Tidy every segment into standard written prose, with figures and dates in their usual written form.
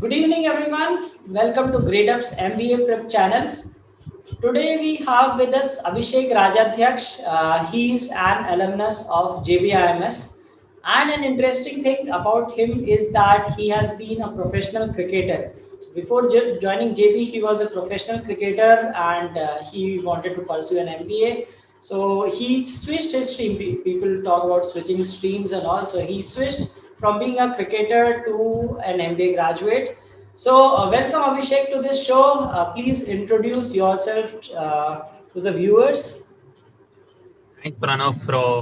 Good evening, everyone. Welcome to Gradeup's MBA Prep channel. Today we have with us Abhishek Rajadhyaksha. He is an alumnus of JBIMS, and an interesting thing about him is that he has been a professional cricketer. Before joining JB, he was a professional cricketer, and he wanted to pursue an MBA. So he switched his stream. People talk about switching streams and all. So he switched from being a cricketer to an MBA graduate. So, welcome Abhishek to this show. Please introduce yourself to the viewers. Thanks, Pranav,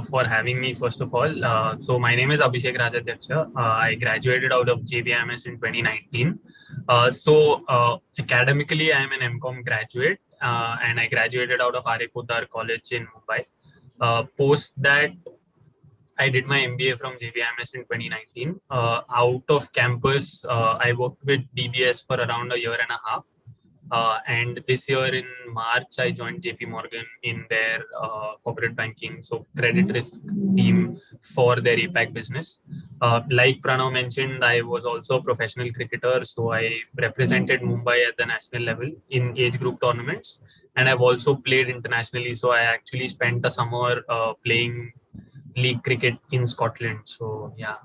for having me, first of all. So, my name is Abhishek Rajadhyaksha. I graduated out of JBIMS in 2019. Academically, I am an MCom graduate and I graduated out of R.A. Poddar College in Mumbai. Post that, I did my MBA from JBIMS in 2019. Out of campus, I worked with DBS for around a year and a half. And this year in March, I joined JP Morgan in their corporate banking, so credit risk team for their APAC business. Like Pranav mentioned, I was also a professional cricketer, so I represented Mumbai at the national level in age group tournaments, and I've also played internationally. So I actually spent the summer playing league cricket in Scotland. So yeah,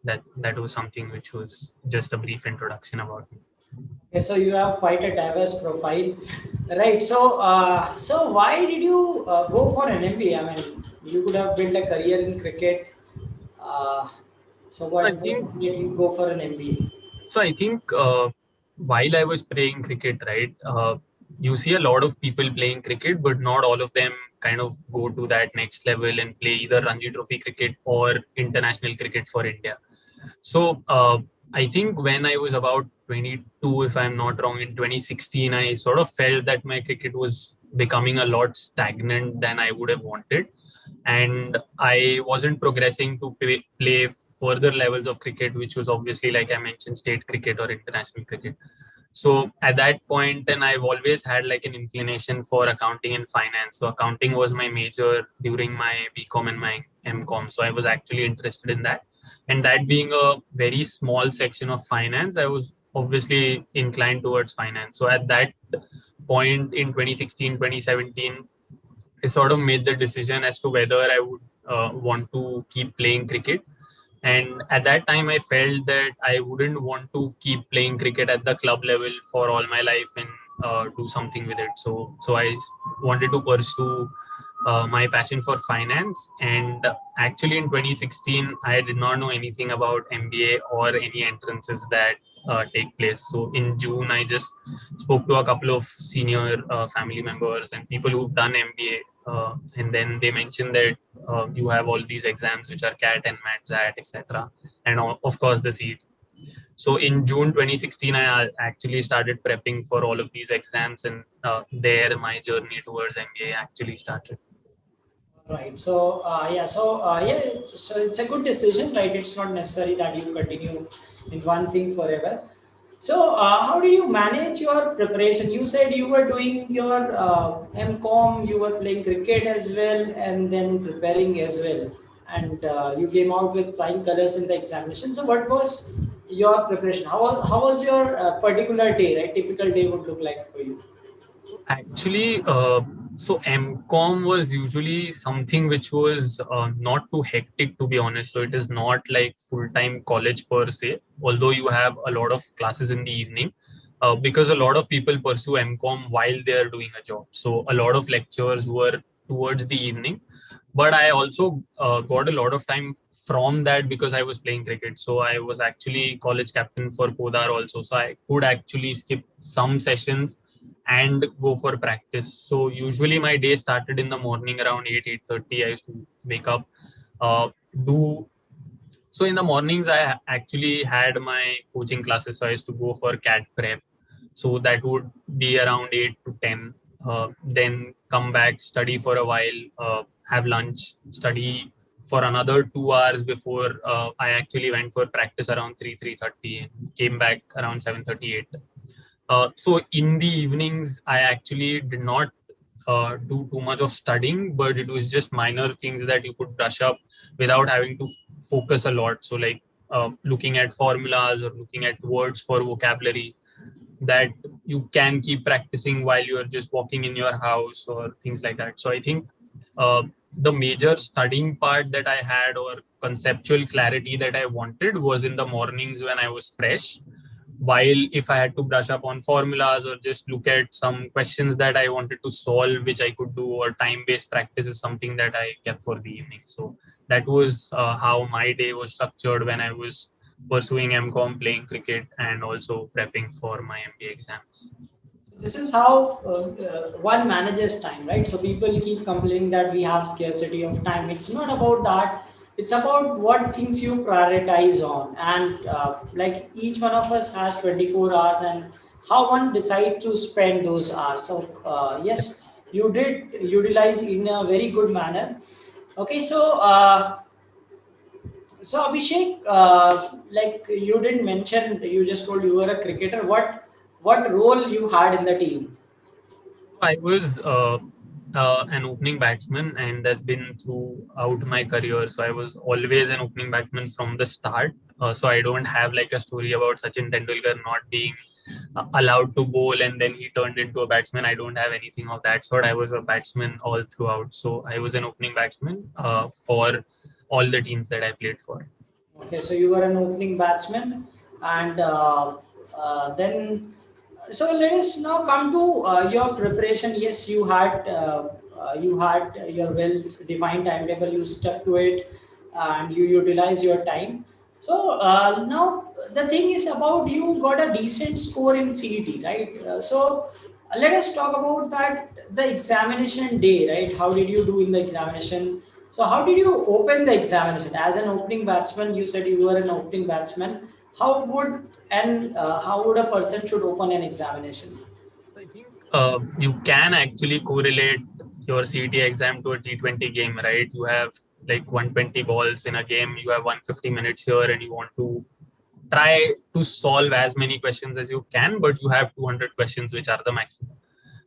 that was something which was just a brief introduction about me. Okay, so you have quite a diverse profile, right? So why did you go for an MBA? I mean, you could have built a career in cricket. Uh, so I what think made you go for an MBA? I think while I was playing cricket, right, you see a lot of people playing cricket, but not all of them kind of go to that next level and play either Ranji Trophy cricket or international cricket for India. So I think when I was about 22, if I'm not wrong, in 2016, I sort of felt that my cricket was becoming a lot stagnant than I would have wanted. And I wasn't progressing to play further levels of cricket, which was obviously, like I mentioned, state cricket or international cricket. So at that point, then I've always had like an inclination for accounting and finance. So accounting was my major during my BCom and my MCom. So I was actually interested in that. And that being a very small section of finance, I was obviously inclined towards finance. So at that point in 2016, 2017, I sort of made the decision as to whether I would want to keep playing cricket. And at that time, I felt that I wouldn't want to keep playing cricket at the club level for all my life and do something with it. So I wanted to pursue my passion for finance. And actually, in 2016, I did not know anything about MBA or any entrances that take place. So in June, I just spoke to a couple of senior family members and people who've done MBA. And then they mentioned that you have all these exams which are CAT and MAT CET, etc. And of course the CET. So in June 2016, I actually started prepping for all of these exams, and there my journey towards MBA actually started. Right. So it's a good decision, right? It's not necessary that you continue in one thing forever. So, how did you manage your preparation? You said you were doing your MCom, you were playing cricket as well, and then preparing as well, and you came out with flying colors in the examination. So, what was your preparation? How was your particular day? Right, typical day would look like for you. Actually, so MCom was usually something which was not too hectic, to be honest. So it is not like full-time college per se, although you have a lot of classes in the evening, because a lot of people pursue MCom while they are doing a job. So a lot of lectures were towards the evening, but I also got a lot of time from that because I was playing cricket. So I was actually college captain for Podar also. So I could actually skip some sessions and go for practice. So usually my day started in the morning around 8, 8:30. I used to wake up, do so in the mornings I actually had my coaching classes. So I used to go for CAT prep. So that would be around 8 to 10. Then come back, study for a while, have lunch, study for another 2 hours before I actually went for practice around 3, 3:30 and came back around 7:38. So in the evenings, I actually did not do too much of studying, but it was just minor things that you could brush up without having to focus a lot. So like looking at formulas or looking at words for vocabulary that you can keep practicing while you're just walking in your house or things like that. So I think the major studying part that I had or conceptual clarity that I wanted was in the mornings when I was fresh. While if I had to brush up on formulas or just look at some questions that I wanted to solve, which I could do, or time-based practice is something that I kept for the evening. So that was how my day was structured when I was pursuing MCOM, playing cricket, and also prepping for my MBA exams. This is how one manages time, right? So people keep complaining that we have scarcity of time. It's not about that. It's about what things you prioritize on, and like each one of us has 24 hours, and how one decide to spend those hours. So yes, you did utilize in a very good manner. Okay, so Abhishek, like you didn't mention, you just told you were a cricketer. What role you had in the team? I was an opening batsman, and that's been throughout my career. So I was always an opening batsman from the start. So I don't have like a story about Sachin Tendulkar not being allowed to bowl and then he turned into a batsman. I don't have anything of that sort. I was a batsman all throughout. So I was an opening batsman for all the teams that I played for. Okay, so you were an opening batsman, and then so let us now come to your preparation. Yes, you had your well defined timetable. You stuck to it, and you utilize your time. So now the thing is about you got a decent score in CET, right? Let us talk about that the examination day, right? How did you do in the examination? So how did you open the examination as an opening batsman? You said you were an opening batsman. How would a person should open an examination? I think you can actually correlate your CET exam to a T20 game, right? You have like 120 balls in a game, you have 150 minutes here, and you want to try to solve as many questions as you can, but you have 200 questions, which are the maximum.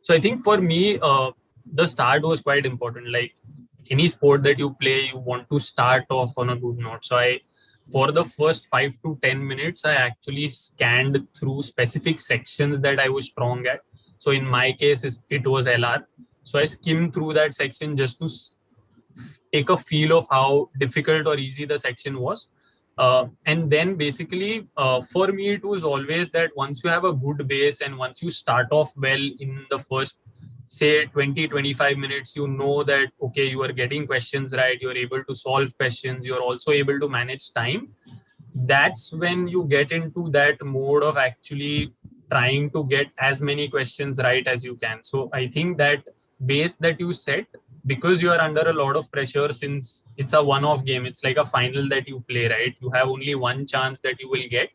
So I think for me, the start was quite important. Like any sport that you play, you want to start off on a good note. So for the first 5 to 10 minutes, I actually scanned through specific sections that I was strong at. So in my case, it was LR. So I skimmed through that section just to take a feel of how difficult or easy the section was. And then basically, for me, it was always that once you have a good base and once you start off well in the first, say, 20-25 minutes, you know that, okay, you are getting questions right, you're able to solve questions, you're also able to manage time. That's when you get into that mode of actually trying to get as many questions right as you can. So I think that base that you set, because you are under a lot of pressure, since it's a one-off game, it's like a final that you play, right? You have only one chance that you will get,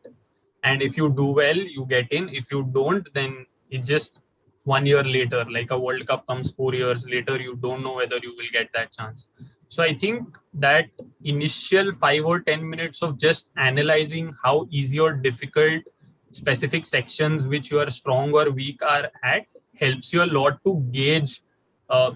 and if you do well, you get in. If you don't, then it's just 1 year later, like a World Cup comes 4 years later, you don't know whether you will get that chance. So I think that initial 5 or 10 minutes of just analyzing how easy or difficult specific sections which you are strong or weak are at helps you a lot to gauge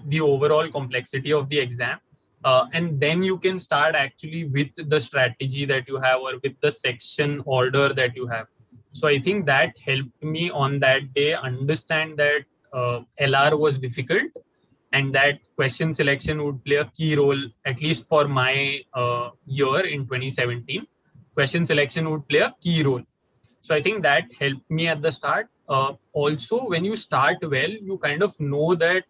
the overall complexity of the exam. And then you can start actually with the strategy that you have or with the section order that you have. So I think that helped me on that day understand that LR was difficult and that question selection would play a key role, at least for my year in 2017. Question selection would play a key role. So I think that helped me at the start. Also, when you start well, you kind of know that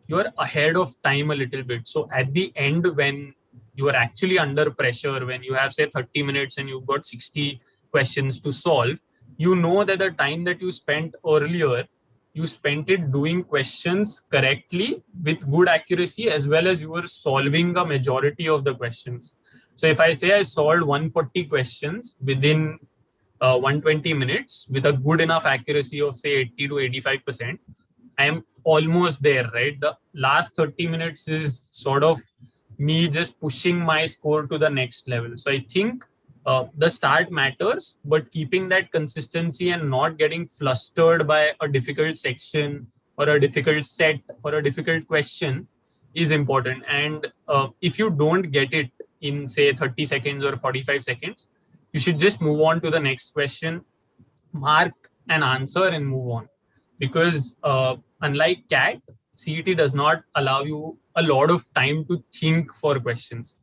you're ahead of time a little bit. So at the end, when you are actually under pressure, when you have, say, 30 minutes and you've got 60 questions to solve, you know that the time that you spent earlier, you spent it doing questions correctly with good accuracy, as well as you were solving a majority of the questions. So if I say I solved 140 questions within 120 minutes with a good enough accuracy of, say, 80 to 85%, I am almost there, right? The last 30 minutes is sort of me just pushing my score to the next level. So I think the start matters, but keeping that consistency and not getting flustered by a difficult section or a difficult set or a difficult question is important. And if you don't get it in, say, 30 seconds or 45 seconds, you should just move on to the next question, mark an answer and move on. Because unlike CAT, CET does not allow you a lot of time to think for questions.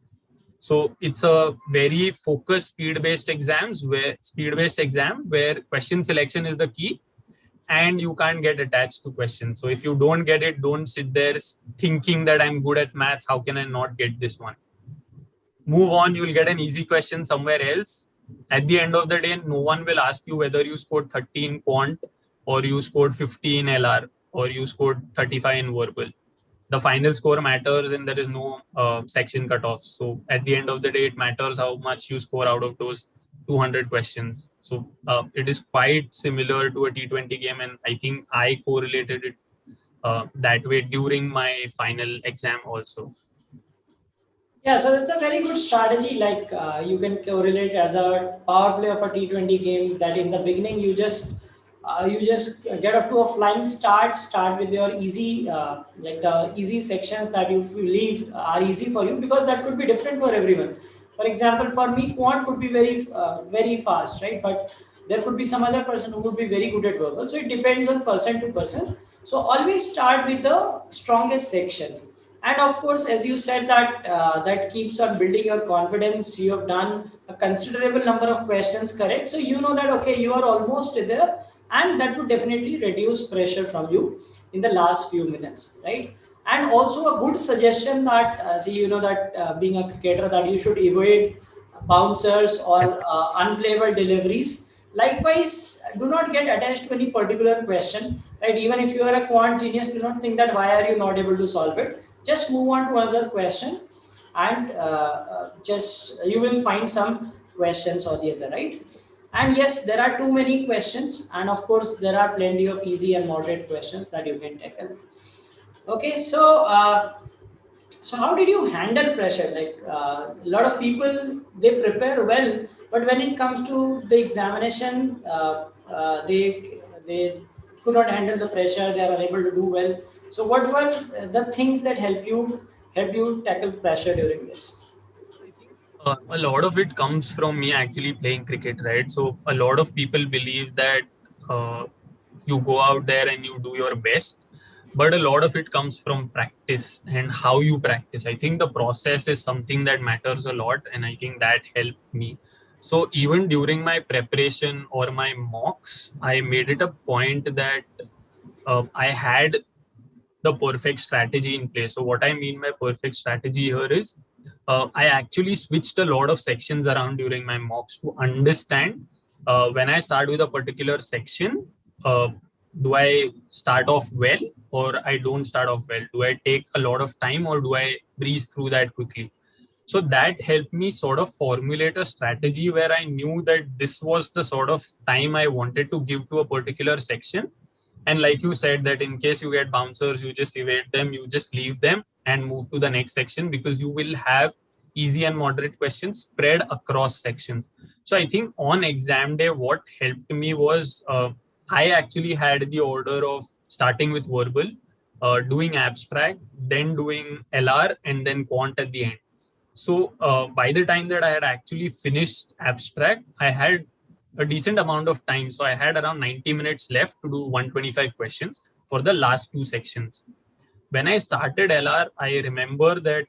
So it's a very focused speed-based exam where question selection is the key and you can't get attached to questions. So if you don't get it, don't sit there thinking that I'm good at math. How can I not get this one? Move on. You'll get an easy question somewhere else. At the end of the day, no one will ask you whether you scored 30 in quant or you scored 50 in LR or you scored 35 in verbal. The final score matters and there is no section cutoff. So at the end of the day, it matters how much you score out of those 200 questions. So it is quite similar to a T20 game, and I think I correlated it that way during my final exam also. Yeah, so that's a very good strategy. Like you can correlate as a power play of a T20 game, that in the beginning you just get off to a flying start. Start with your easy, like the easy sections that you believe are easy for you, because that could be different for everyone. For example, for me, quant could be very fast, right? But there could be some other person who would be very good at verbal. So it depends on person to person. So always start with the strongest section. And of course, as you said, that that keeps on building your confidence. You have done a considerable number of questions correct, so you know that okay, you are almost there, and that would definitely reduce pressure from you in the last few minutes, right? And also a good suggestion that see, you know that being a cricketer, that you should avoid bouncers or unplayable deliveries. Likewise, do not get attached to any particular question, right? Even if you are a quant genius, do not think that why are you not able to solve it. Just move on to another question, and just you will find some questions or the other, right? And yes, there are too many questions, and of course there are plenty of easy and moderate questions that you can tackle. Okay, so how did you handle pressure? Like a lot of people, they prepare well, but when it comes to the examination, they could not handle the pressure. They are unable to do well. So what were the things that help you tackle pressure during this? I think a lot of it comes from me actually playing cricket, right? So a lot of people believe that uh, you go out there and you do your best, but a lot of it comes from practice and how you practice. I think the process is something that matters a lot, and I think that helped me. So even during my preparation or my mocks, I made it a point that I had the perfect strategy in place. So what I mean by perfect strategy here is I actually switched a lot of sections around during my mocks to understand when I start with a particular section, uh, do I start off well or I don't start off well? Do I take a lot of time or do I breeze through that quickly? So that helped me sort of formulate a strategy where I knew that this was the sort of time I wanted to give to a particular section. And like you said, that in case you get bouncers, you just evade them, you just leave them and move to the next section, because you will have easy and moderate questions spread across sections. So I think on exam day, what helped me was I actually had the order of starting with verbal, doing abstract, then doing LR, and then quant at the end. So by the time that I had actually finished abstract, I had a decent amount of time. So I had around 90 minutes left to do 125 questions for the last two sections. When I started LR, I remember that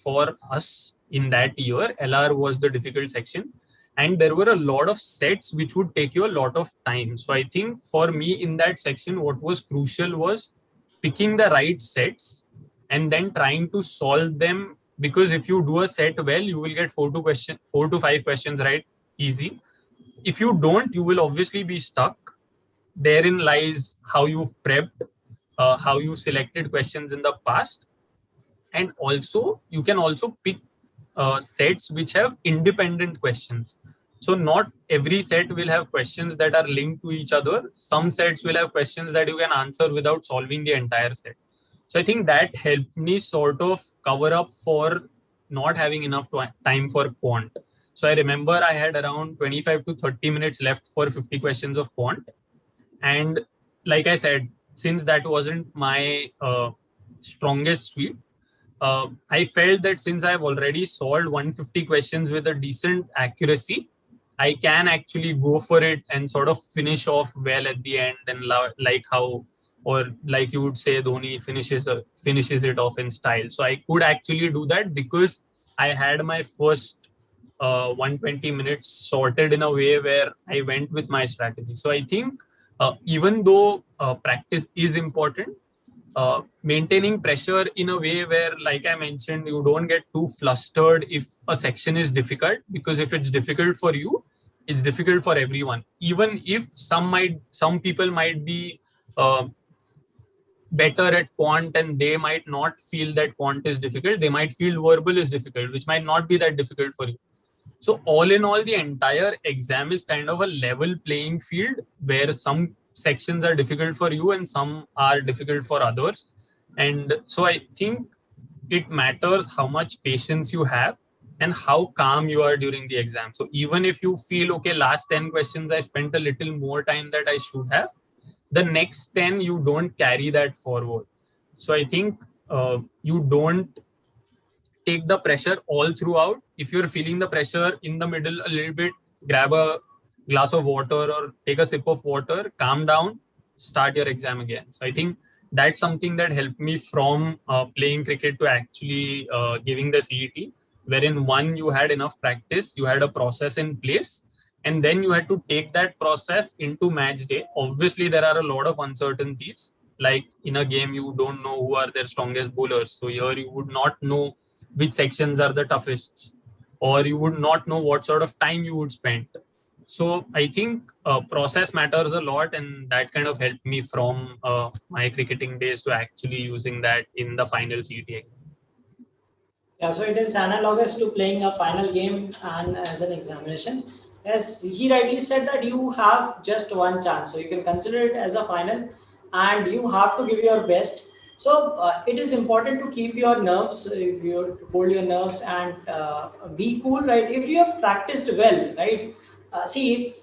for us in that year, LR was the difficult section. And there were a lot of sets which would take you a lot of time. So I think for me in that section, what was crucial was picking the right sets and then trying to solve them. Because if you do a set well, you will get 4 to 5 questions right, easy. If you don't, you will obviously be stuck. Therein lies how you've prepped, how you selected questions in the past. And also you can also pick sets which have independent questions. So not every set will have questions that are linked to each other. Some sets will have questions that you can answer without solving the entire set. So I think that helped me sort of cover up for not having enough time for quant. So I remember I had around 25 to 30 minutes left for 50 questions of quant. And like I said, since that wasn't my strongest suite, I felt that since I've already solved 150 questions with a decent accuracy, I can actually go for it and sort of finish off well at the end, and like how, or like you would say, Dhoni finishes it off in style. So I could actually do that because I had my first 120 minutes sorted in a way where I went with my strategy. So I think even though practice is important, maintaining pressure in a way where, like I mentioned, you don't get too flustered if a section is difficult, because if it's difficult for you, it's difficult for everyone. Even if some people might be uh, better at quant and they might not feel that quant is difficult, they might feel verbal is difficult, which might not be that difficult for you. So all in all, the entire exam is kind of a level playing field where some sections are difficult for you and some are difficult for others. And so I think it matters how much patience you have and how calm you are during the exam. So even if you feel, okay, last 10 questions, I spent a little more time that I should have, the next 10, you don't carry that forward. So I think you don't take the pressure all throughout. If you're feeling the pressure in the middle a little bit, grab a glass of water or take a sip of water, calm down, start your exam again. So I think that's something that helped me from playing cricket to actually giving the CET, wherein one, you had enough practice, you had a process in place, and then you had to take that process into match day. Obviously, there are a lot of uncertainties. Like in a game, you don't know who are their strongest bowlers. So here you would not know which sections are the toughest, or you would not know what sort of time you would spend. So I think process matters a lot, and that kind of helped me from my cricketing days to actually using that in the final CET exam. Yeah, so it is analogous to playing a final game and as an examination. As he rightly said that you have just one chance, so you can consider it as a final, and you have to give your best. So it is important to keep your nerves, if you hold your nerves and be cool, right? If you have practiced well, right? See, if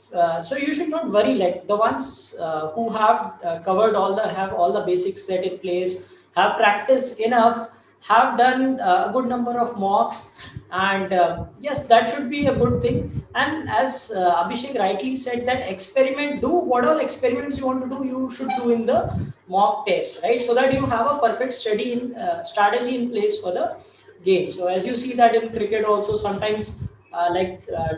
so, you should not worry. Like the ones who have covered have all the basics set in place, have practiced enough, have done a good number of mocks, and yes, that should be a good thing. And as Abhishek rightly said, that experiment, do what all experiments you want to do, you should do in the mock test, right? So that you have a perfect strategy in place for the game. So as you see that in cricket also, sometimes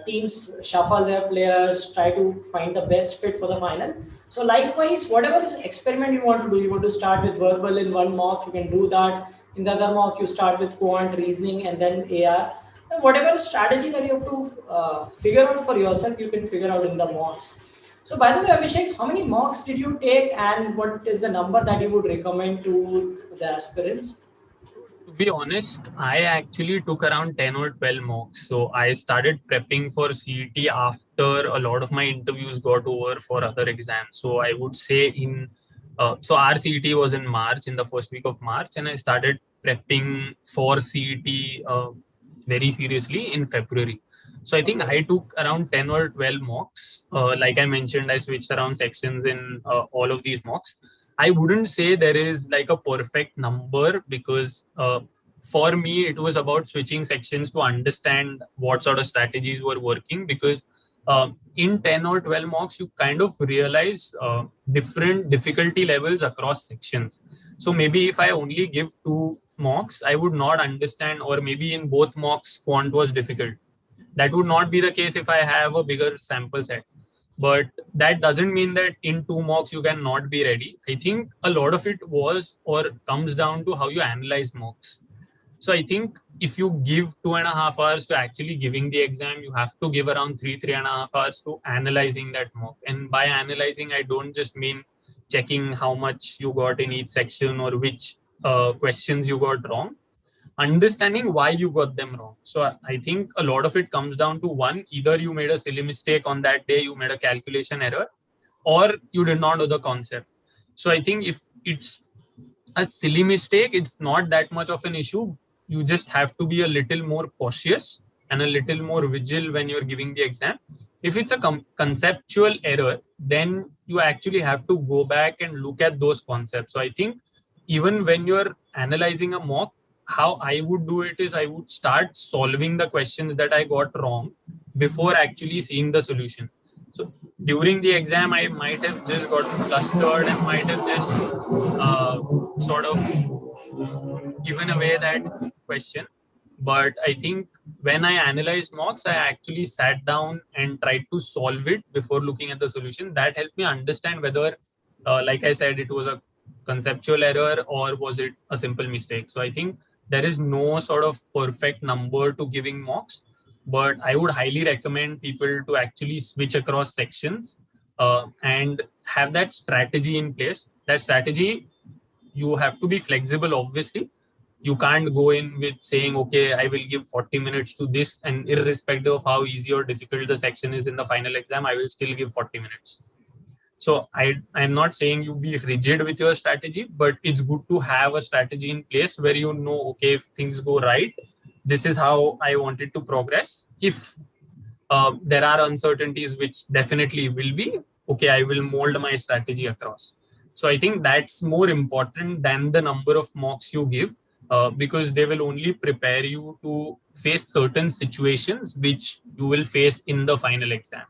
teams shuffle their players, try to find the best fit for the final. So likewise, whatever is experiment you want to do, you want to start with verbal in one mock, you can do that. In the other mock, you start with quant, reasoning, and then AR. And whatever strategy that you have to figure out for yourself, you can figure out in the mocks. So by the way, Abhishek, how many mocks did you take, and what is the number that you would recommend to the aspirants? To be honest, I actually took around 10 or 12 mocks. So I started prepping for CET after a lot of my interviews got over for other exams. So I would say so our CET was in March, in the first week of March, and I started prepping for CET very seriously in February. So I think Okay. I took around 10 or 12 mocks. Like I mentioned, I switched around sections in all of these mocks. I wouldn't say there is like a perfect number, because for me, it was about switching sections to understand what sort of strategies were working. Because in 10 or 12 mocks, you kind of realize different difficulty levels across sections. So maybe if I only give two mocks, I would not understand, or maybe in both mocks, quant was difficult. That would not be the case if I have a bigger sample set. But that doesn't mean that in two mocks you can not be ready. I think a lot of it was or comes down to how you analyze mocks. So I think if you give 2.5 hours to actually giving the exam, you have to give around 3.5 hours to analyzing that mock. And by analyzing, I don't just mean checking how much you got in each section or which questions you got wrong, understanding why you got them wrong. So I think a lot of it comes down to one, either you made a silly mistake on that day, you made a calculation error, or you did not know the concept. So I think if it's a silly mistake, it's not that much of an issue. You just have to be a little more cautious and a little more vigil when you're giving the exam. If it's a conceptual error, then you actually have to go back and look at those concepts. So I think even when you're analyzing a mock, how I would do it is I would start solving the questions that I got wrong, before actually seeing the solution. So during the exam, I might have just gotten flustered and might have just sort of given away that question. But I think when I analyzed mocks, I actually sat down and tried to solve it before looking at the solution. That helped me understand whether, like I said, it was a conceptual error or was it a simple mistake. So I think there is no sort of perfect number to giving mocks, but I would highly recommend people to actually switch across sections and have that strategy in place. That strategy, you have to be flexible, obviously. You can't go in with saying, okay, I will give 40 minutes to this, and irrespective of how easy or difficult the section is in the final exam, I will still give 40 minutes. So I'm not saying you be rigid with your strategy, but it's good to have a strategy in place where you know, okay, if things go right, this is how I wanted to progress. If there are uncertainties, which definitely will be, okay, I will mold my strategy across. So I think that's more important than the number of mocks you give, because they will only prepare you to face certain situations which you will face in the final exam.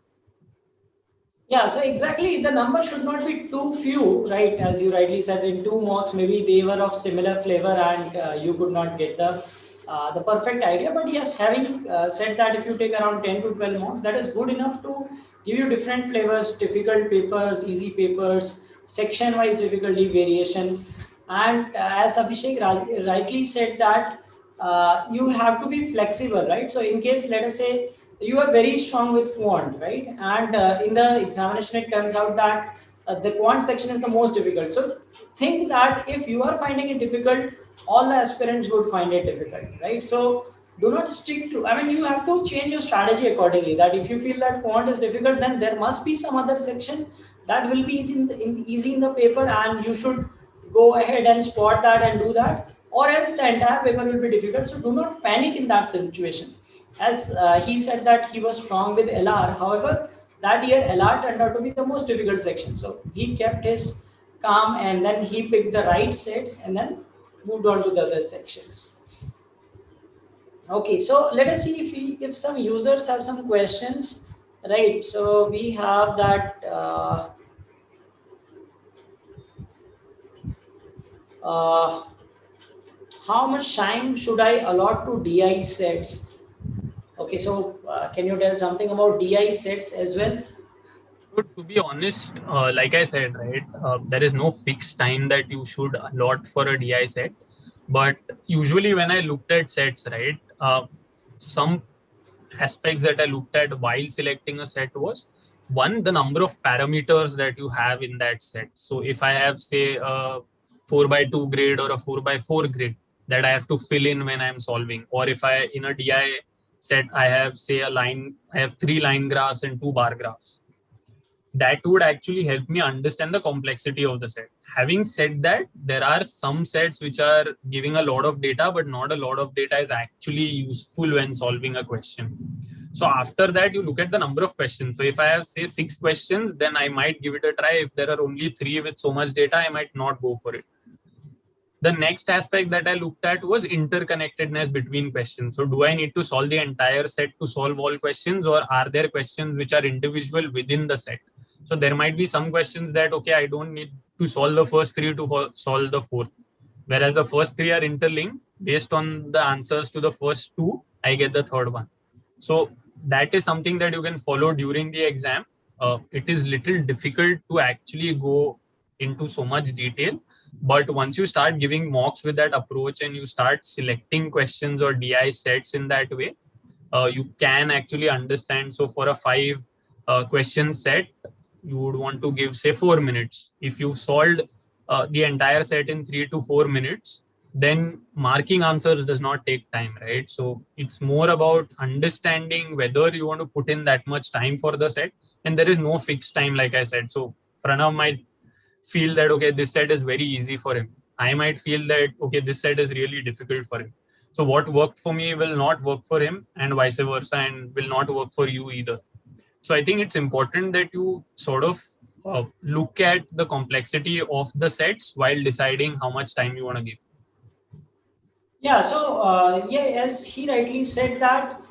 Yeah, so exactly, the number should not be too few, right? As you rightly said, in two mocks, maybe they were of similar flavor and you could not get the perfect idea. But yes, having said that, if you take around 10 to 12 mocks, that is good enough to give you different flavors, difficult papers, easy papers, section-wise difficulty variation. And as Abhishek rightly said that you have to be flexible, right? So in case, let us say, you are very strong with quant, right? And in the examination, it turns out that the quant section is the most difficult. So think that if you are finding it difficult, all the aspirants would find it difficult, right? So do not stick to, I mean, you have to change your strategy accordingly, that if you feel that quant is difficult, then there must be some other section that will be easy in the paper, and you should go ahead and spot that and do that, or else the entire paper will be difficult. So do not panic in that situation. As he said that he was strong with LR, however, that year LR turned out to be the most difficult section. So he kept his calm and then he picked the right sets and then moved on to the other sections. Okay, so let us see if some users have some questions, right? So we have that. Uh, how much time should I allot to DI sets? Okay, so can you tell something about DI sets as well? So to be honest, like I said, right, there is no fixed time that you should allot for a DI set. But usually when I looked at sets, right, some aspects that I looked at while selecting a set was, one, the number of parameters that you have in that set. So if I have, say, a 4x2 grid or a 4x4 grid that I have to fill in when I'm solving, or if I, in a DI set, I have, say, I have 3 line graphs and 2 bar graphs, that would actually help me understand the complexity of the set. Having said that, there are some sets which are giving a lot of data, but not a lot of data is actually useful when solving a question. So after that, you look at the number of questions. So if I have, say, 6 questions, then I might give it a try. If there are only 3 with so much data, I might not go for it. The next aspect that I looked at was interconnectedness between questions. So do I need to solve the entire set to solve all questions, or are there questions which are individual within the set? So there might be some questions that, okay, I don't need to solve the first 3 to solve the fourth. Whereas the first 3 are interlinked. Based on the answers to the first 2, I get the third one. So that is something that you can follow during the exam. It is little difficult to actually go into so much detail. But once you start giving mocks with that approach and you start selecting questions or DI sets in that way, you can actually understand. So for a 5 question set, you would want to give, say, 4 minutes. If you solved the entire set in 3 to 4 minutes, then marking answers does not take time, right? So it's more about understanding whether you want to put in that much time for the set. And there is no fixed time, like I said. So Pranav might feel that, okay, this set is very easy for him. I might feel that, okay, this set is really difficult for him. So what worked for me will not work for him, and vice versa, and will not work for you either. So I think it's important that you sort of look at the complexity of the sets while deciding how much time you want to give. Yeah, so yeah, as he rightly said that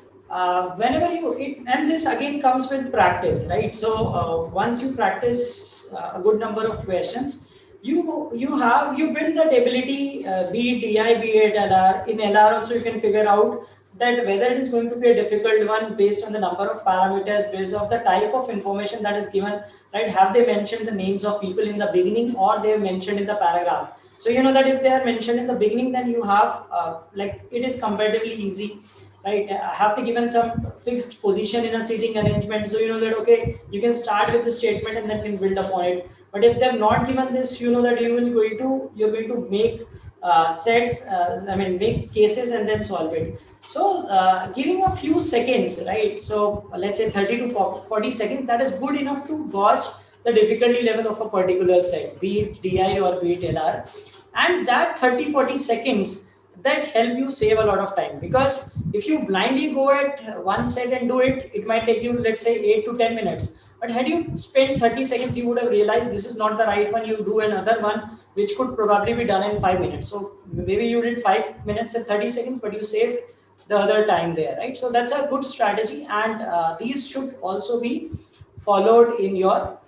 whenever and this again comes with practice, right? So once you practice a good number of questions, you build that ability, be it DI, be it LR. In LR also you can figure out that whether it is going to be a difficult one based on the number of parameters, based on the type of information that is given, right? Have they mentioned the names of people in the beginning, or they have mentioned in the paragraph? So you know that if they are mentioned in the beginning, then you have like it is comparatively easy, right? Have they given some fixed position in a seating arrangement, so you know that okay, you can start with the statement and then can build upon it. But if they have not given this, you know that you're going to make sets, make cases and then solve it. So giving a few seconds, right? So let's say 30 to 40 seconds, that is good enough to gauge the difficulty level of a particular set, be it DI or be it LR. And that 30-40 seconds, that help you save a lot of time, because if you blindly go at one set and do it, it might take you, let's say, 8 to 10 minutes. But had you spent 30 seconds, you would have realized this is not the right one. You do another one, which could probably be done in 5 minutes. So maybe you did 5 minutes and 30 seconds, but you saved the other time there, right? So that's a good strategy. And these should also be followed in your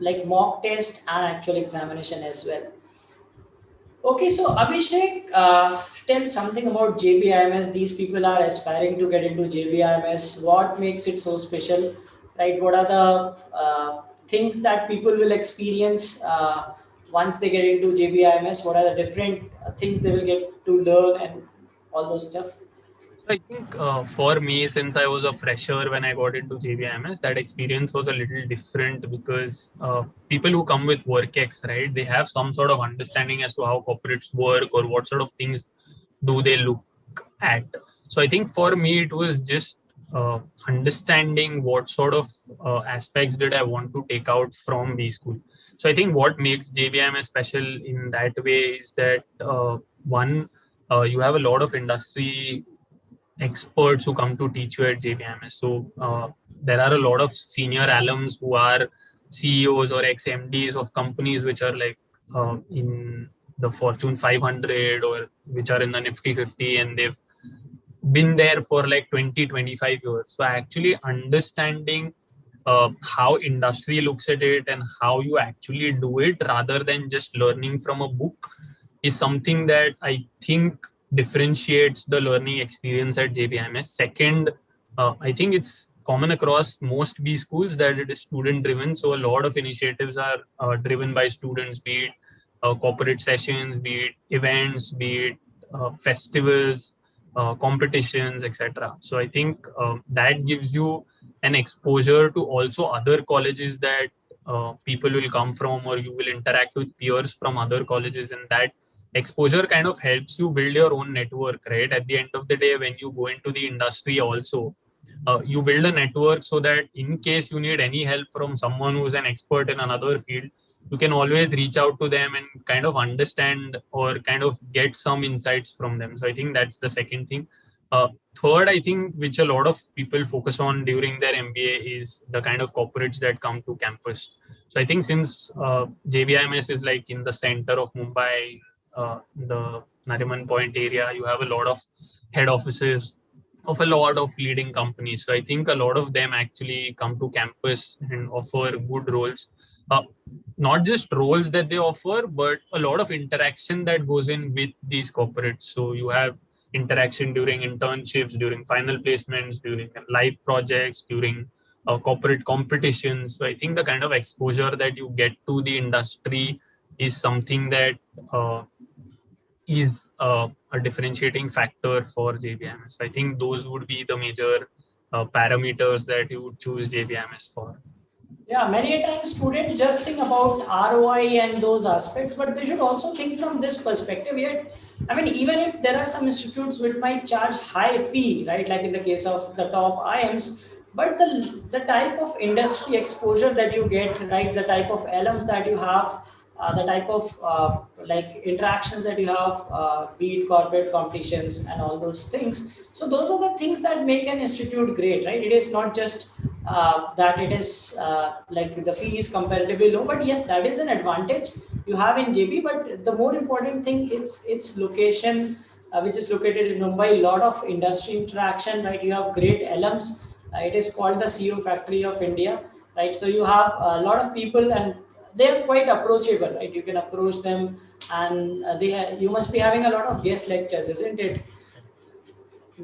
like mock test and actual examination as well. Okay, so Abhishek, tell something about JBIMS. These people are aspiring to get into JBIMS. What makes it so special, right? What are the things that people will experience once they get into JBIMS? What are the different things they will get to learn and all those stuff? I think for me, since I was a fresher when I got into JBIMS, that experience was a little different because people who come with WorkX, right, they have some sort of understanding as to how corporates work or what sort of things do they look at. So I think for me, it was just understanding what sort of aspects did I want to take out from B school. So I think what makes JBIMS special in that way is that one, you have a lot of industry experts who come to teach you at JBIMS. So there are a lot of senior alums who are CEOs or ex-MDs of companies which are like in the Fortune 500 or which are in the Nifty 50, and they've been there for like 20-25 years. So actually understanding how industry looks at it and how you actually do it rather than just learning from a book is something that I think differentiates the learning experience at JBIMS. Second, I think it's common across most B schools that it is student driven. So a lot of initiatives are driven by students, be it corporate sessions, be it events, be it festivals, competitions, etc. So I think that gives you an exposure to also other colleges that people will come from, or you will interact with peers from other colleges, and that exposure kind of helps you build your own network, right? At the end of the day, when you go into the industry also, you build a network so that in case you need any help from someone who's an expert in another field, you can always reach out to them and kind of understand or kind of get some insights from them. So I think that's the second thing. Third, I think, which a lot of people focus on during their MBA is the kind of corporates that come to campus. So I think since JBIMS is like in the center of Mumbai, the Nariman Point area, you have a lot of head offices of a lot of leading companies. So I think a lot of them actually come to campus and offer good roles. Not just roles that they offer, but a lot of interaction that goes in with these corporates. So you have interaction during internships, during final placements, during live projects, during corporate competitions. So I think the kind of exposure that you get to the industry is something that is a differentiating factor for JBIMS. So I think those would be the major parameters that you would choose JBIMS for. Yeah, many a times students just think about ROI and those aspects, but they should also think from this perspective. Yet, I mean, even if there are some institutes which might charge high fee, right, like in the case of the top IIMs, but the type of industry exposure that you get, right, the type of alums that you have, the type of like interactions that you have, be it corporate competitions and all those things. So those are the things that make an institute great, right? It is not just that it is like the fee is comparatively low, but yes, that is an advantage you have in JB. But the more important thing, it's location, which is located in Mumbai. A lot of industry interaction, right? You have great alums. It is called the CEO Factory of India, right? So you have a lot of people, and they are quite approachable, right? You can approach them, and you must be having a lot of guest lectures, isn't it?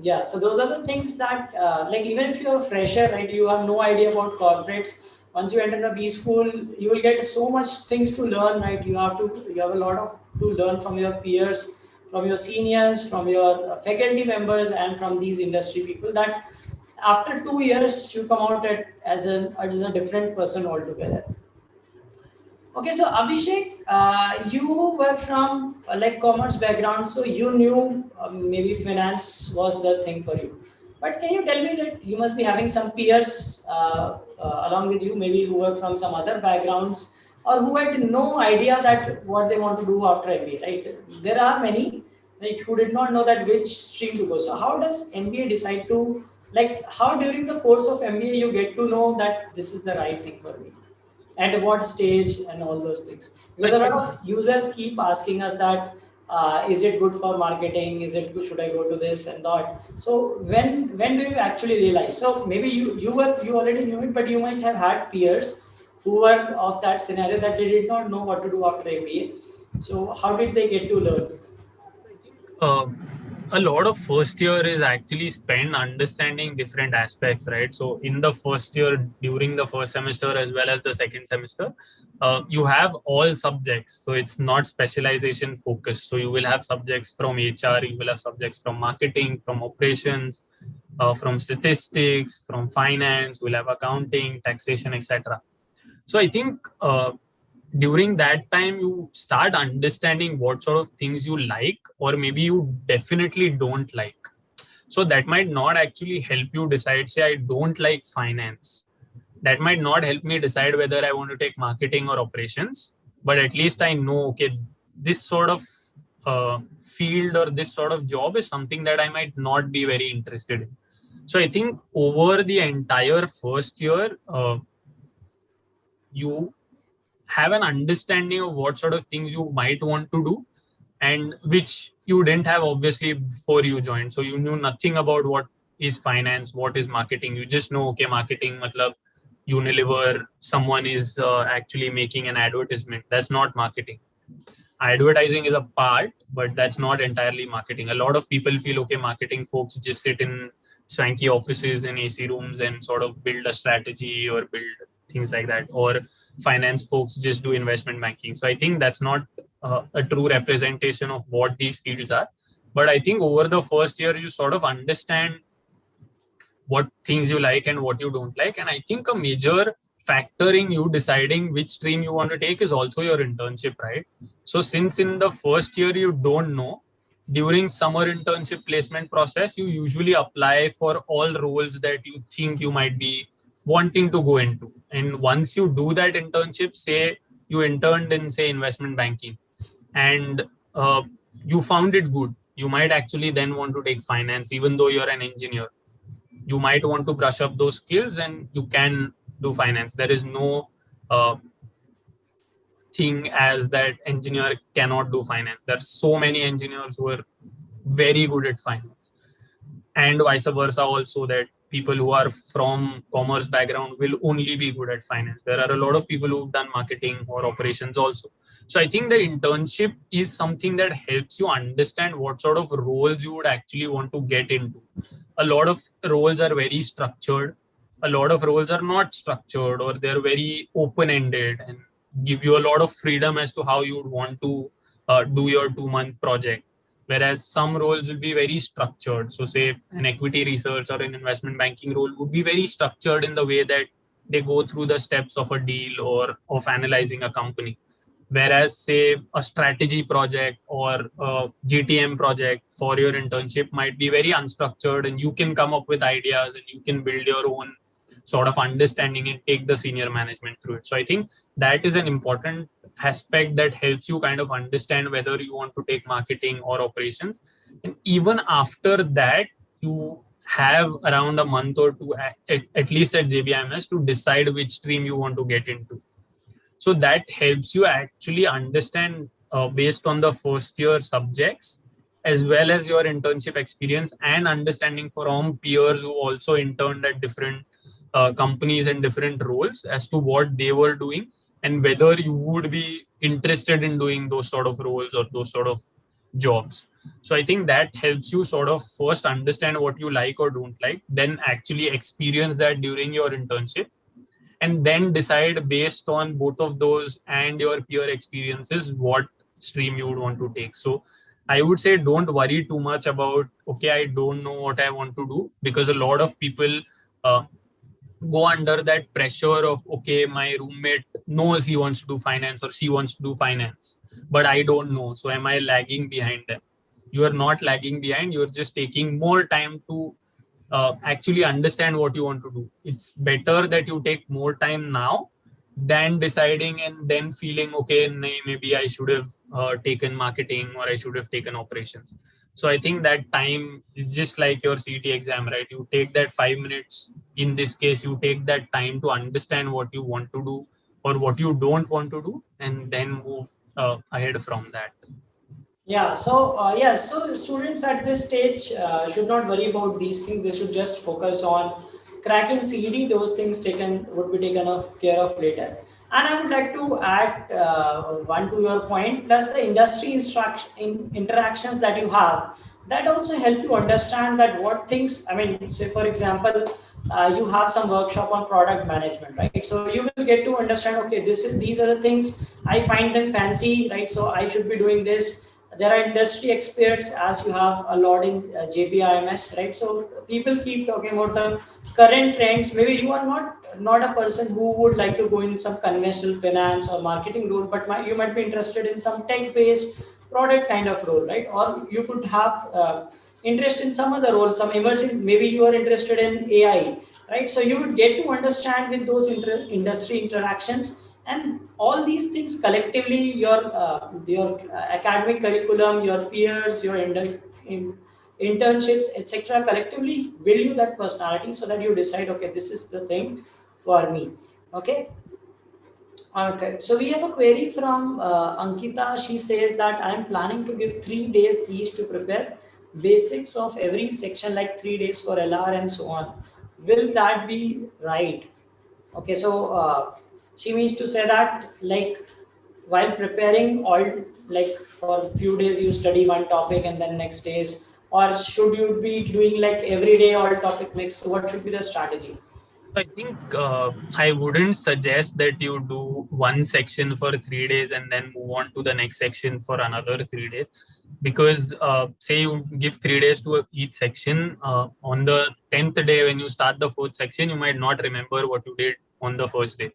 Yeah, so those are the things that, like, even if you're a fresher, right, you have no idea about corporates. Once you enter a B school, you will get so much things to learn, right? You have a lot of to learn from your peers, from your seniors, from your faculty members, and from these industry people. That after 2 years, you come out as a different person altogether. Okay, so Abhishek, you were from like commerce background, so you knew maybe finance was the thing for you. But can you tell me that you must be having some peers along with you, maybe who were from some other backgrounds, or who had no idea that what they want to do after MBA, right? There are many, right, who did not know that which stream to go. So how does MBA decide to, like, how during the course of MBA you get to know that this is the right thing for me? At what stage and all those things, because I a lot think of users keep asking us that is it good for marketing, is it good, should I go to this and that. So when do you actually realize? So maybe you already knew it, but you might have had peers who were of that scenario that they did not know what to do after MBA. So how did they get to learn? uh, a lot of first year is actually spent understanding different aspects, right? So in the first year, during the first semester as well as the second semester, you have all subjects. So it's not specialization focused. So you will have subjects from HR, you will have subjects from marketing, from operations, from statistics, from finance, we'll have accounting, taxation, etc. So I think during that time you start understanding what sort of things you like, or maybe you definitely don't like. So that might not actually help you decide, say, I don't like finance. That might not help me decide whether I want to take marketing or operations, but at least I know, okay, this sort of field or this sort of job is something that I might not be very interested in. So I think over the entire first year, you have an understanding of what sort of things you might want to do, and which you didn't have obviously before you joined. So you knew nothing about what is finance, what is marketing. You just know, okay, marketing matlab Unilever, someone is actually making an advertisement. That's not marketing. Advertising is a part, but that's not entirely marketing. A lot of people feel, okay, marketing folks just sit in swanky offices and AC rooms and sort of build a strategy or build things like that. Or finance folks just do investment banking. So I think that's not a true representation of what these fields are. But I think over the first year, you sort of understand what things you like and what you don't like. And I think a major factor in you deciding which stream you want to take is also your internship, right? So since in the first year you don't know, during summer internship placement process, you usually apply for all roles that you think you might be wanting to go into. And once you do that internship, say you interned in, say, investment banking, and uh, you found it good, you might actually then want to take finance, even though you're an engineer. You might want to brush up those skills and you can do finance. There is no uh, thing as that engineer cannot do finance. There are so many engineers who are very good at finance, and vice versa also, that people who are from commerce background will only be good at finance. There are a lot of people who've done marketing or operations also. So I think the internship is something that helps you understand what sort of roles you would actually want to get into. A lot of roles are very structured, a lot of roles are not structured, or they're very open ended and give you a lot of freedom as to how you would want to do your 2 month project. Whereas some roles will be very structured. So say an equity research or an investment banking role would be very structured in the way that they go through the steps of a deal or of analyzing a company. Whereas say a strategy project or a GTM project for your internship might be very unstructured, and you can come up with ideas and you can build your own sort of understanding and take the senior management through it. So I think that is an important aspect that helps you kind of understand whether you want to take marketing or operations. And even after that, you have around a month or two, at least at JBIMS, to decide which stream you want to get into. So that helps you actually understand, based on the first year subjects, as well as your internship experience and understanding from peers who also interned at different companies and different roles as to what they were doing and whether you would be interested in doing those sort of roles or those sort of jobs. So I think that helps you sort of first understand what you like or don't like, then actually experience that during your internship, and then decide based on both of those and your peer experiences what stream you would want to take. So I would say don't worry too much about, okay, I don't know what I want to do, because a lot of people uh, go under that pressure of, okay, my roommate knows he wants to do finance or she wants to do finance, but I don't know. So am I lagging behind them? You are not lagging behind. You're just taking more time to actually understand what you want to do. It's better that you take more time now than deciding and then feeling, okay, maybe I should have taken marketing or I should have taken operations. So I think that time is just like your CT exam, right? You take that 5 minutes. In this case, you take that time to understand what you want to do or what you don't want to do, and then move ahead from that. Yeah, so so students at this stage should not worry about these things. They should just focus on cracking CED. Those things taken would be taken care of later. And I would like to add one to your point. Plus the industry interactions that you have, that also help you understand that what things. I mean, say for example, you have some workshop on product management, right? So you will get to understand. Okay, these are the things I find them fancy, right? So I should be doing this. There are industry experts, as you have a lot in JBIMS, right? So people keep talking about the current trends. Maybe you are not a person who would like to go in some conventional finance or marketing role, but you might be interested in some tech based product kind of role, right? Or you could have interest in some other role, some emerging. Maybe you are interested in AI, right? So you would get to understand with those industry interactions, and all these things collectively, your academic curriculum, your peers, your internships, etc., collectively build you that personality so that you decide, okay, this is the thing for me. Okay. Okay, so we have a query from Ankita. She says that I'm planning to give 3 days each to prepare basics of every section, like 3 days for LR and so on. Will that be right? Okay, so she means to say that, like, while preparing all, like for a few days you study one topic and then next days, or should you be doing like every day all topic mix? So what should be the strategy? I think I wouldn't suggest that you do one section for 3 days and then move on to the next section for another 3 days. Because say you give 3 days to each section, on the 10th day when you start the fourth section, you might not remember what you did on the first day.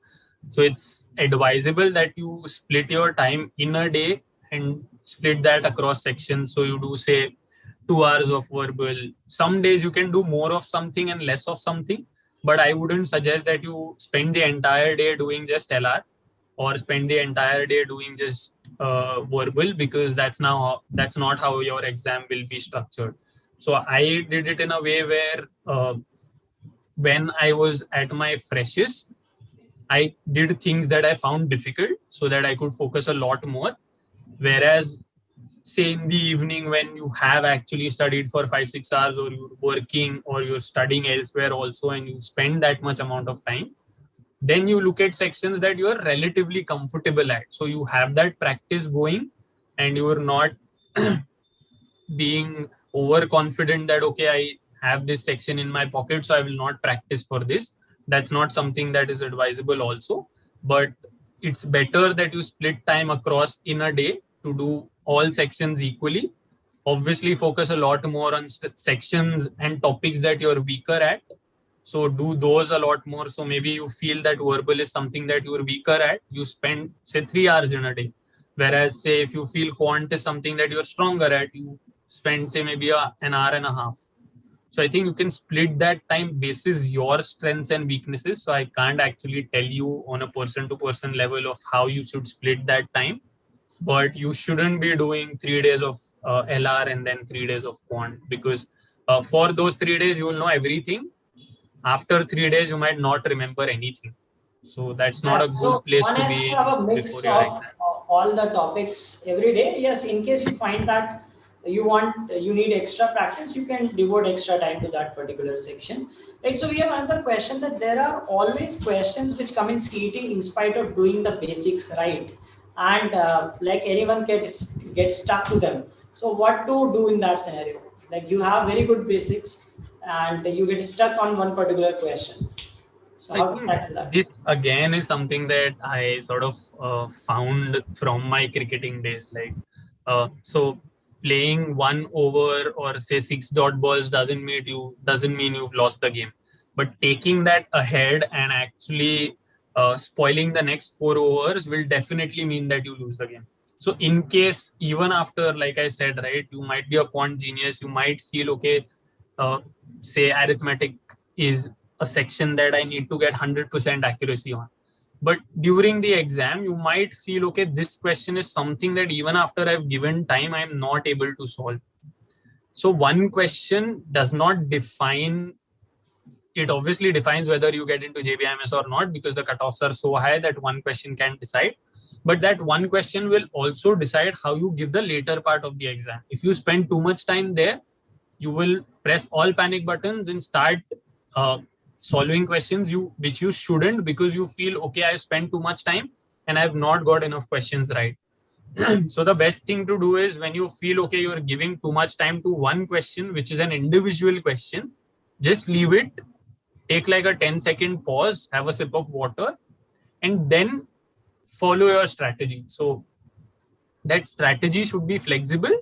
So it's advisable that you split your time in a day and split that across sections. So you do, say, 2 hours of verbal. Some days you can do more of something and less of something, but I wouldn't suggest that you spend the entire day doing just LR or spend the entire day doing just verbal, because that's not how your exam will be structured. So I did it in a way where when I was at my freshest, I did things that I found difficult so that I could focus a lot more. Whereas, say, in the evening when you have actually studied for 5-6 hours, or you're working or you're studying elsewhere also, and you spend that much amount of time, then you look at sections that you are relatively comfortable at. So you have that practice going, and you are not being overconfident that, okay, I have this section in my pocket, so I will not practice for this. That's not something that is advisable also. But it's better that you split time across in a day to do all sections equally. Obviously focus a lot more on sections and topics that you're weaker at, so do those a lot more. So maybe you feel that verbal is something that you're weaker at, you spend, say, 3 hours in a day. Whereas, say, if you feel quant is something that you're stronger at, you spend, say, maybe an hour and a half. So I think you can split that time basis your strengths and weaknesses. So I can't actually tell you on a person to person level of how you should split that time, but you shouldn't be doing 3 days of LR and then 3 days of quant, because for those 3 days you will know everything. After 3 days you might not remember anything, so that's not Yeah, a so good place one to has to be have in a before mix your of exam. all the topics every day. Yes, in case you find that you need extra practice, you can devote extra time to that particular section, right? So we have another question, that there are always questions which come in CET in spite of doing the basics right, and like anyone get stuck to them. So what to do in that scenario? Like you have very good basics and you get stuck on one particular question. So I how to think tackle that? this again is something that I sort of found from my cricketing days. So playing 1 over or say 6 dot balls doesn't mean you've lost the game, but taking that ahead and actually spoiling the next 4 overs will definitely mean that you lose the game. So in case even after, like I said, right, you might be a quant genius, you might feel okay. Uh, say arithmetic is a section that I need to get 100% accuracy on. But during the exam, you might feel, okay, this question is something that even after I've given time, I'm not able to solve. So one question does not define, it obviously defines whether you get into JBIMS or not, because the cutoffs are so high that one question can decide. But that one question will also decide how you give the later part of the exam. If you spend too much time there, you will press all panic buttons and start uh, solving questions which you shouldn't, because you feel, okay, I spent too much time and I've not got enough questions right. So the best thing to do is, when you feel, okay, you're giving too much time to one question, which is an individual question, just leave it, take like a 10-second pause, have a sip of water, and then follow your strategy. So that strategy should be flexible,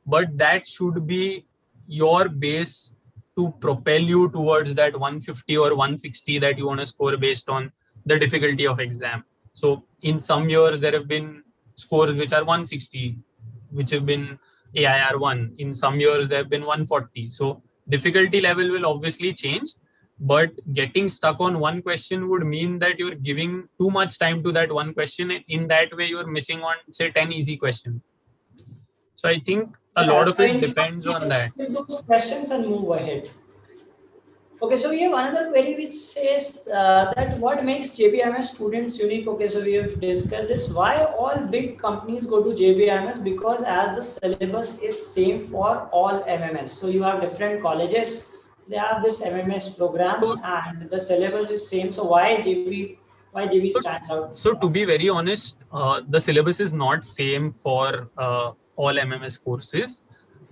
but that should be your base to propel you towards that 150 or 160 that you want to score based on the difficulty of exam. So in some years there have been scores which are 160, which have been AIR 1. In some years there have been 140. So difficulty level will obviously change, but getting stuck on one question would mean that you're giving too much time to that one question. In that way, you're missing on, say, 10 easy questions. So I think a Yeah, lot of so it in short, depends on that. skip those questions and move ahead. Okay, so we have another query which says that what makes JBIMS students unique? Okay, so we have discussed this. Why all big companies go to JBIMS? Because as the syllabus is same for all MMS. So you have different colleges, they have this MMS programs So, and the syllabus is same. So why JB so, stands out? so to be very honest, the syllabus is not same for all MMS courses.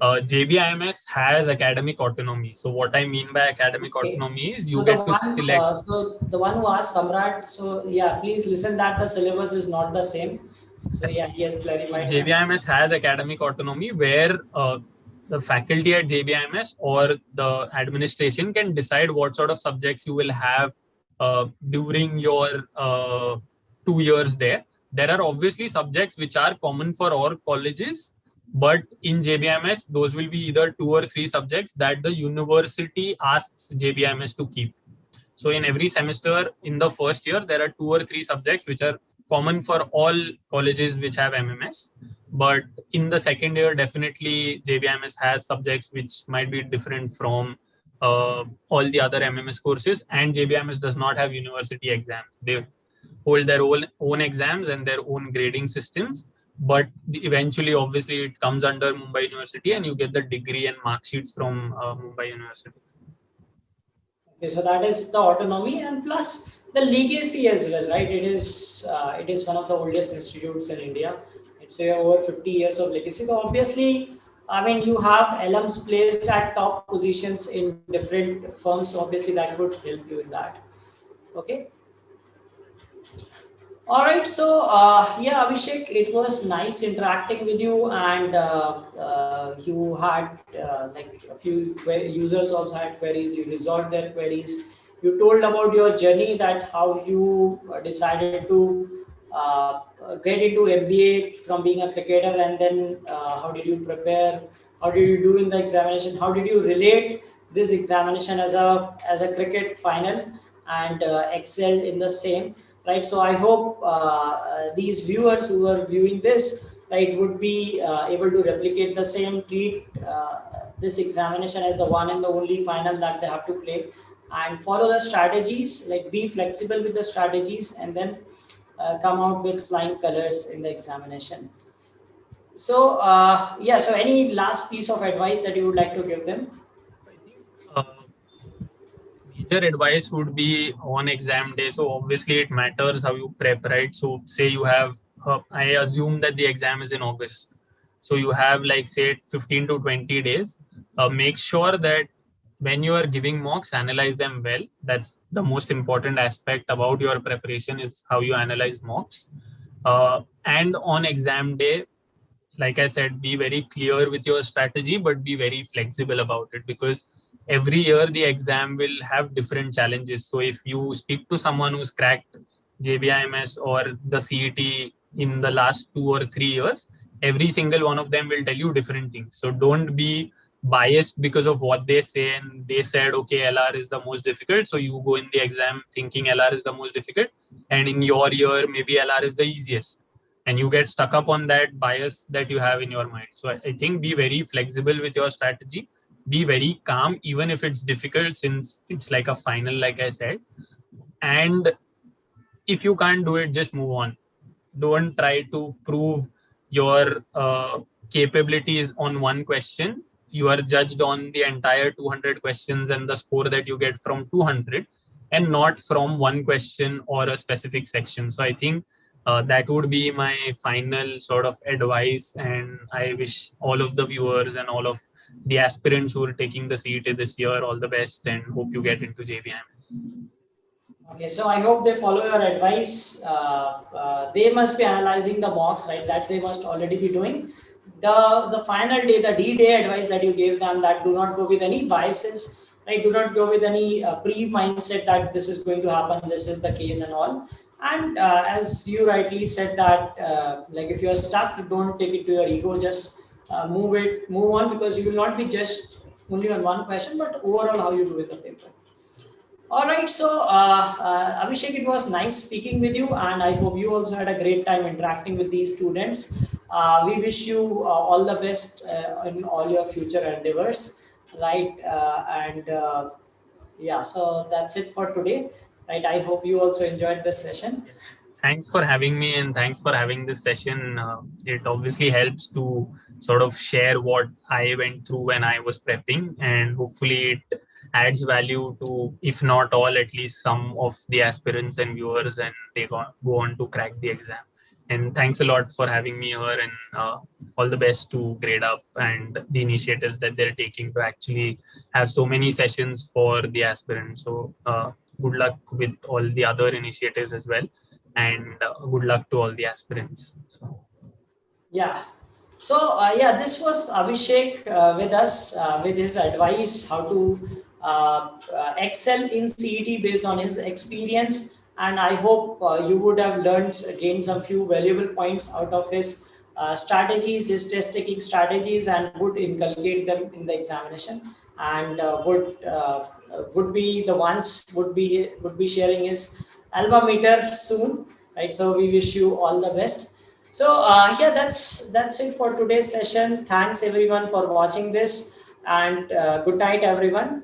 JBIMS has academic autonomy. So what I mean by academic Okay. autonomy is So you the get to one, select. the one who asked Samrat, so yeah, please listen that the syllabus is not the same. So yeah, he has So clarified that. JBIMS has academic autonomy, where the faculty at JBIMS or the administration can decide what sort of subjects you will have during your 2 years there. There are obviously subjects which are common for all colleges, but in JBIMS, those will be either 2 or 3 subjects that the university asks JBIMS to keep. So in every semester in the first year, there are 2 or 3 subjects which are common for all colleges which have MMS. But in the second year, definitely JBIMS has subjects which might be different from all the other MMS courses. And JBIMS does not have university exams. They hold their own exams and their own grading systems. But eventually, obviously, it comes under Mumbai University and you get the degree and mark sheets from Mumbai University. Okay, so that is the autonomy and plus the legacy as well, right? It is one of the oldest institutes in India. It's over 50 years of legacy. So obviously, I mean, you have alums placed at top positions in different firms. So obviously, that would help you in that. Okay. All right, so yeah, Abhishek, it was nice interacting with you, and you had like a few users also had queries. You resolved their queries. You told about your journey, that how you decided to get into MBA from being a cricketer, and then how did you prepare? How did you do in the examination? How did you relate this examination as a cricket final and excelled in the same? Right, so I hope these viewers who are viewing this, right, would be able to replicate the same, treat this examination as the one and the only final that they have to play, and follow the strategies, like be flexible with the strategies, and then come out with flying colors in the examination. So yeah, so any last piece of advice that you would like to give them? I think major advice would be on exam day. So obviously it matters how you prep, right? So say you have, I assume that the exam is in August. So you have like say 15 to 20 days. Make sure that when you are giving mocks, analyze them well. That's the most important aspect about your preparation is how you analyze mocks. And on exam day, like I said, be very clear with your strategy, but be very flexible about it because every year the exam will have different challenges. So if you speak to someone who's cracked JBIMS or the CET in the last 2 or 3 years, every single one of them will tell you different things. So don't be biased because of what they say and they said, okay, LR is the most difficult. So you go in the exam thinking LR is the most difficult. And in your year, maybe LR is the easiest and you get stuck up on that bias that you have in your mind. So I think be very flexible with your strategy, be very calm even if it's difficult since it's like a final, like I said. And if you can't do it, just move on. Don't try to prove your capabilities on one question. You are judged on the entire 200 questions and the score that you get from 200 and not from one question or a specific section. So I think that would be my final sort of advice. And I wish all of the viewers and all of the aspirants who are taking the CET this year all the best and hope you get into JBIMS. Okay, so I hope they follow your advice. They must be analyzing the mocks, right? That they must already be doing. The final day, the D-Day advice that you gave them, that do not go with any biases, right? Do not go with any pre-mindset that this is going to happen, this is the case and all. And as you rightly said that, like if you're stuck, don't take it to your ego, just move on, because you will not be judged only on one question, but overall how you do with the paper. All right, so Abhishek, it was nice speaking with you, and I hope you also had a great time interacting with these students. We wish you all the best in all your future endeavors, right? And yeah, so that's it for today, right? I hope you also enjoyed this session. Thanks for having me and thanks for having this session. It obviously helps to sort of share what I went through when I was prepping, and hopefully it adds value to, if not all, at least some of the aspirants and viewers, and they go on to crack the exam. And thanks a lot for having me here, and all the best to Gradeup and the initiatives that they're taking to actually have so many sessions for the aspirants. So good luck with all the other initiatives as well, and good luck to all the aspirants. So. Yeah. So yeah, this was Abhishek with us with his advice how to excel in CET based on his experience, and I hope you would have learned gained some few valuable points out of his strategies, his test taking strategies, and would inculcate them in the examination, and would be the ones would be sharing his alma mater soon, right? So we wish you all the best. So yeah, that's it for today's session. Thanks everyone for watching this, and good night, everyone.